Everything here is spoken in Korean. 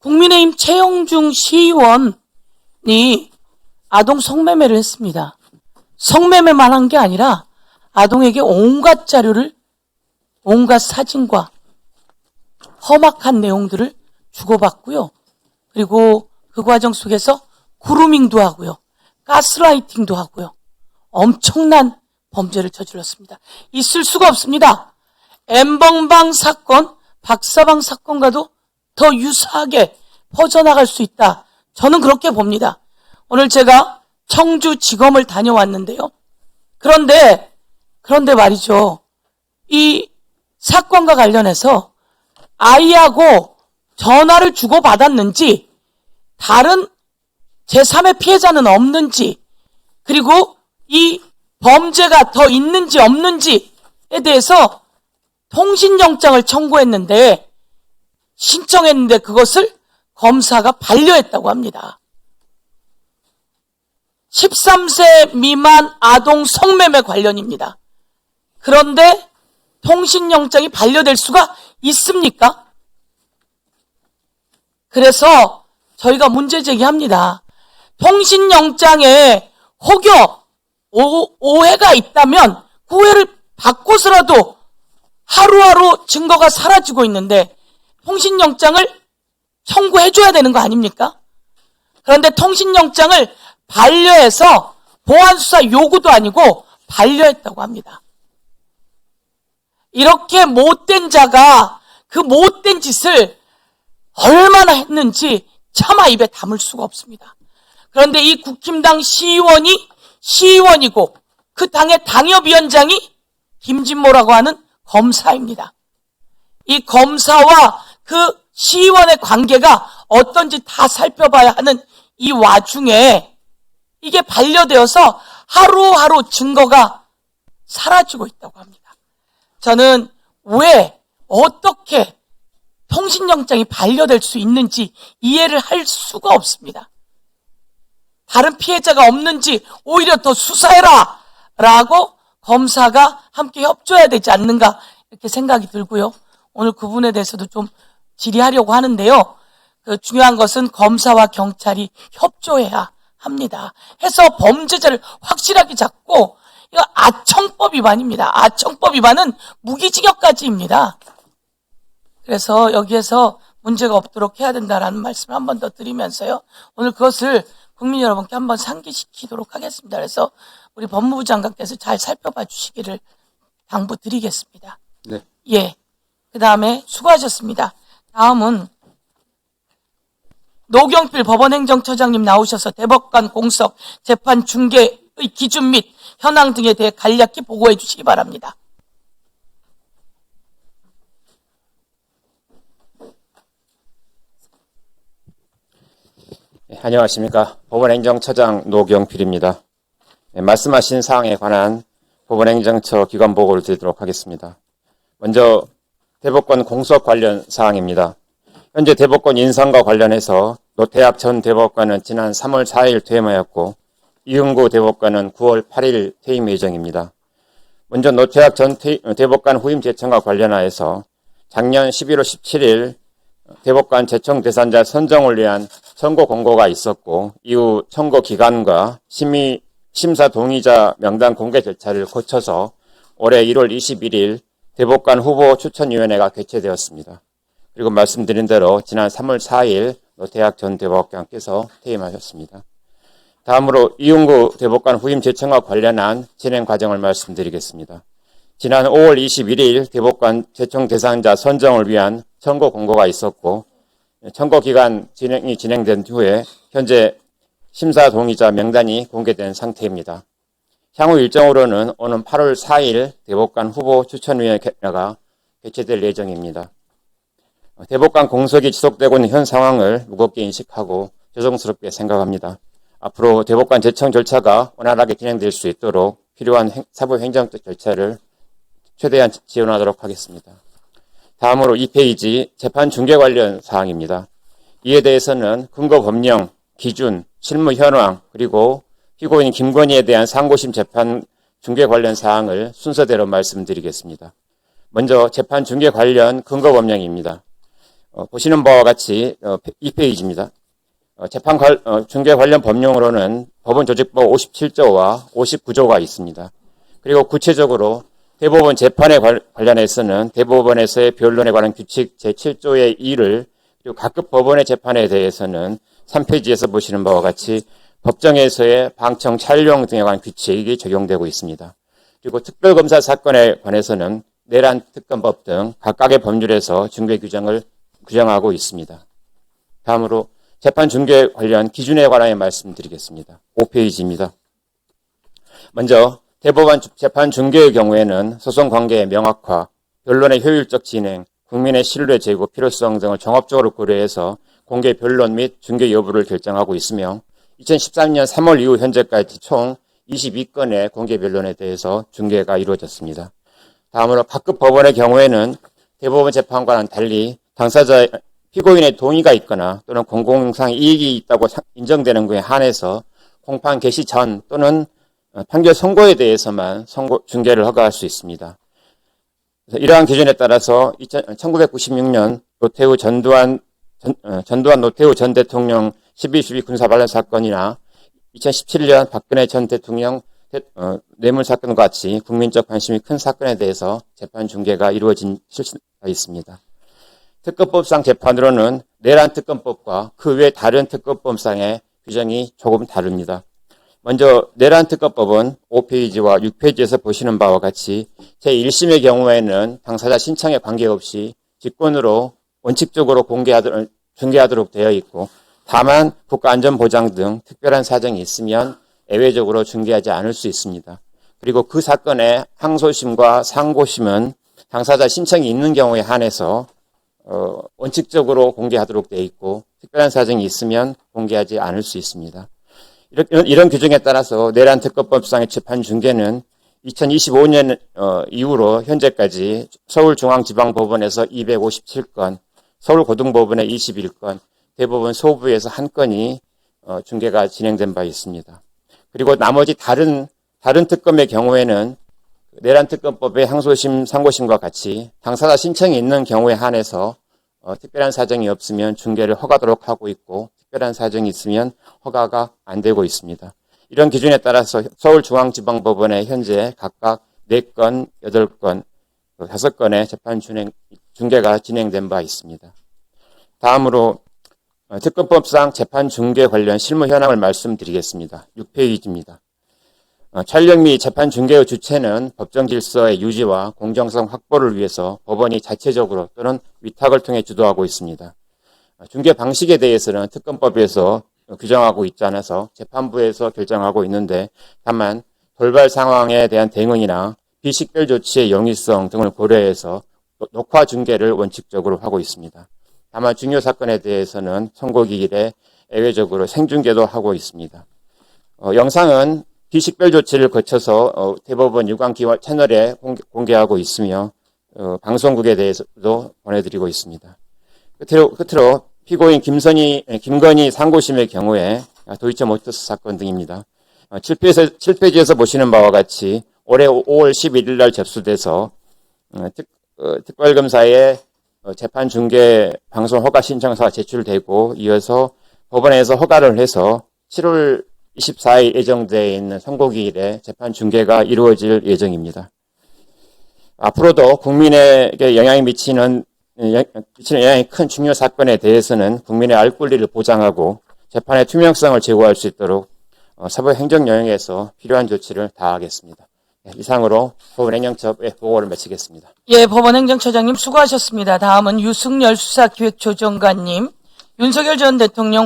국민의힘 최영중 시의원이 아동 성매매를 했습니다. 성매매만 한 게 아니라 아동에게 온갖 자료를, 온갖 사진과 험악한 내용들을 주고받고요. 그리고 그 과정 속에서 그루밍도 하고요. 가스라이팅도 하고요. 엄청난 범죄를 저질렀습니다. 있을 수가 없습니다. 엠번방 사건, 박사방 사건과도 더 유사하게 퍼져나갈 수 있다. 저는 그렇게 봅니다. 오늘 제가 청주지검을 다녀왔는데요. 그런데 말이죠. 이 사건과 관련해서 아이하고 전화를 주고받았는지, 다른 제3의 피해자는 없는지, 그리고 이 범죄가 더 있는지 없는지에 대해서 통신영장을 청구했는데, 신청했는데 그것을 검사가 반려했다고 합니다. 13세 미만 아동 성매매 관련입니다. 그런데 통신영장이 반려될 수가 있습니까? 그래서 저희가 문제 제기합니다. 통신영장에 혹여 오해가 있다면 그 오해를 바꿔서라도 하루하루 증거가 사라지고 있는데 통신영장을 청구해줘야 되는 거 아닙니까? 그런데 통신영장을 반려해서 보안수사 요구도 아니고 반려했다고 합니다. 이렇게 못된 자가 그 못된 짓을 얼마나 했는지 차마 입에 담을 수가 없습니다. 그런데 이 국힘당 시의원이 시의원이고 그 당의 당협위원장이 김진모라고 하는 검사입니다. 이 검사와 그 시의원의 관계가 어떤지 다 살펴봐야 하는 이 와중에 이게 반려되어서 하루하루 증거가 사라지고 있다고 합니다. 저는 왜, 어떻게 통신영장이 반려될 수 있는지 이해를 할 수가 없습니다. 다른 피해자가 없는지 오히려 더 수사해라 라고 검사가 함께 협조해야 되지 않는가 이렇게 생각이 들고요. 오늘 그 부분에 대해서도 좀 질의하려고 하는데요. 중요한 것은 검사와 경찰이 협조해야 합니다. 해서 범죄자를 확실하게 잡고, 이거 아청법 위반입니다. 아청법 위반은 무기징역까지입니다. 그래서 여기에서 문제가 없도록 해야 된다라는 말씀을 한 번 더 드리면서요. 오늘 그것을 국민 여러분께 한번 상기시키도록 하겠습니다. 그래서 우리 법무부 장관께서 잘 살펴봐 주시기를 당부드리겠습니다. 네. 예. 그 다음에 수고하셨습니다. 다음은 노경필 법원행정처장님 나오셔서 대법관 공석, 재판 중개의 기준 및 현황 등에 대해 간략히 보고해 주시기 바랍니다. 네, 안녕하십니까. 법원행정처장 노경필입니다. 네, 말씀하신 사항에 관한 법원행정처 기관 보고를 드리도록 하겠습니다. 먼저 대법관 공석 관련 사항입니다. 현재 대법관 인선과 관련해서 노태학 전 대법관은 지난 3월 4일 퇴임하였고 이응구 대법관은 9월 8일 퇴임 예정입니다. 먼저 노태학 전 대법관 후임 제청과 관련하여서 작년 11월 17일 대법관 제청 대상자 선정을 위한 선고 공고가 있었고 이후 선고 기간과 심사 동의자 명단 공개 절차를 거쳐서 올해 1월 21일 대법관 후보 추천위원회가 개최되었습니다. 그리고 말씀드린 대로 지난 3월 4일 노태학 전 대법관께서 퇴임하셨습니다. 다음으로 이응구 대법관 후임 제청과 관련한 진행 과정을 말씀드리겠습니다. 지난 5월 21일 대법관 제청 대상자 선정을 위한 선고 공고가 있었고 선고 기간 진행이 진행된 후에 현재 심사 동의자 명단이 공개된 상태입니다. 향후 일정으로는 오는 8월 4일 대법관 후보 추천위원회가 개최될 예정입니다. 대법관 공석이 지속되고 있는 현 상황을 무겁게 인식하고 죄송스럽게 생각합니다. 앞으로 대법관 제청 절차가 원활하게 진행될 수 있도록 필요한 사법행정적 절차를 최대한 지원하도록 하겠습니다. 다음으로 2페이지 재판 중개 관련 사항입니다. 이에 대해서는 근거 법령, 기준, 실무 현황, 그리고 피고인 김건희에 대한 상고심 재판 중개 관련 사항을 순서대로 말씀드리겠습니다. 먼저 재판 중개 관련 근거 법령입니다. 보시는 바와 같이 2페이지입니다. 중개 관련 법령으로는 법원조직법 57조와 59조가 있습니다. 그리고 구체적으로 대법원 재판에 관련해서는 대법원에서의 변론에 관한 규칙 제7조의 2를, 그리고 각급 법원의 재판에 대해서는 3페이지에서 보시는 바와 같이 법정에서의 방청, 촬영 등에 관한 규칙이 적용되고 있습니다. 그리고 특별검사 사건에 관해서는 내란 특검법 등 각각의 법률에서 중개 규정을 규정하고 있습니다. 다음으로 재판 중개 관련 기준에 관하여 말씀드리겠습니다. 5페이지입니다. 먼저 대법원 재판 중개의 경우에는 소송 관계의 명확화, 변론의 효율적 진행, 국민의 신뢰 제고 필요성 등을 종합적으로 고려해서 공개 변론 및 중개 여부를 결정하고 있으며 2013년 3월 이후 현재까지 총 22건의 공개 변론에 대해서 중개가 이루어졌습니다. 다음으로 각급 법원의 경우에는 대법원 재판과는 달리 당사자 피고인의 동의가 있거나 또는 공공상 이익이 있다고 인정되는 것에 한해서 공판 개시 전 또는 판결 선고에 대해서만 중개를 허가할 수 있습니다. 그래서 이러한 기준에 따라서 1996년 전두환 노태우 전 대통령 12.12 군사반란 사건이나 2017년 박근혜 전 대통령 뇌물 사건과 같이 국민적 관심이 큰 사건에 대해서 재판 중개가 이루어진 실체가 있습니다. 특검법상 재판으로는 내란 특검법과 그 외 다른 특검법상의 규정이 조금 다릅니다. 먼저 내란 특검법은 5페이지와 6페이지에서 보시는 바와 같이 제1심의 경우에는 당사자 신청에 관계없이 직권으로 원칙적으로 중개하도록 되어 있고, 다만 국가안전보장 등 특별한 사정이 있으면 예외적으로 중개하지 않을 수 있습니다. 그리고 그 사건의 항소심과 상고심은 당사자 신청이 있는 경우에 한해서 원칙적으로 공개하도록 되어 있고, 특별한 사정이 있으면 공개하지 않을 수 있습니다. 이런 규정에 따라서 내란 특검법상의 재판 중개는 2025년 이후로 현재까지 서울중앙지방법원에서 257건, 서울고등법원에 21건, 대법원 소부에서 1건이 중개가 진행된 바 있습니다. 그리고 나머지 다른 특검의 경우에는 내란 특검법의 항소심, 상고심과 같이 당사자 신청이 있는 경우에 한해서 특별한 사정이 없으면 중개를 허가하도록 하고 있고, 특별한 사정이 있으면 허가가 안 되고 있습니다. 이런 기준에 따라서 서울중앙지방법원에 현재 각각 4건, 8건, 5건의 재판 중개가 진행된 바 있습니다. 다음으로 특검법상 재판 중개 관련 실무 현황을 말씀드리겠습니다. 6페이지입니다. 촬영 및 재판 중개의 주체는 법정 질서의 유지와 공정성 확보를 위해서 법원이 자체적으로 또는 위탁을 통해 주도하고 있습니다. 중개 방식에 대해서는 특검법에서 규정하고 있지 않아서 재판부에서 결정하고 있는데, 다만 돌발 상황에 대한 대응이나 비식별 조치의 용이성 등을 고려해서 녹화 중개를 원칙적으로 하고 있습니다. 다만 중요 사건에 대해서는 선고기일에 예외적으로 생중계도 하고 있습니다. 영상은 비식별 조치를 거쳐서 대법원 유관기관 채널에 공개하고 있으며 방송국에 대해서도 보내드리고 있습니다. 끝으로 피고인 김건희 상고심의 경우에 도이치모터스 사건 등입니다. 7페이지에서 보시는 바와 같이 올해 5월 11일 날 접수돼서 특별검사의 재판 중개 방송 허가 신청서가 제출되고, 이어서 법원에서 허가를 해서 7월 24일 예정되어 있는 선고기일에 재판 중개가 이루어질 예정입니다. 앞으로도 국민에게 영향이 미치는 영향이 큰 중요 사건에 대해서는 국민의 알 권리를 보장하고 재판의 투명성을 제고할 수 있도록 사법행정영역에서 필요한 조치를 다하겠습니다. 이상으로 법원행정처의 보고를 마치겠습니다. 예, 법원행정처장님 수고하셨습니다. 다음은 유승열 수사기획조정관님, 윤석열 전 대통령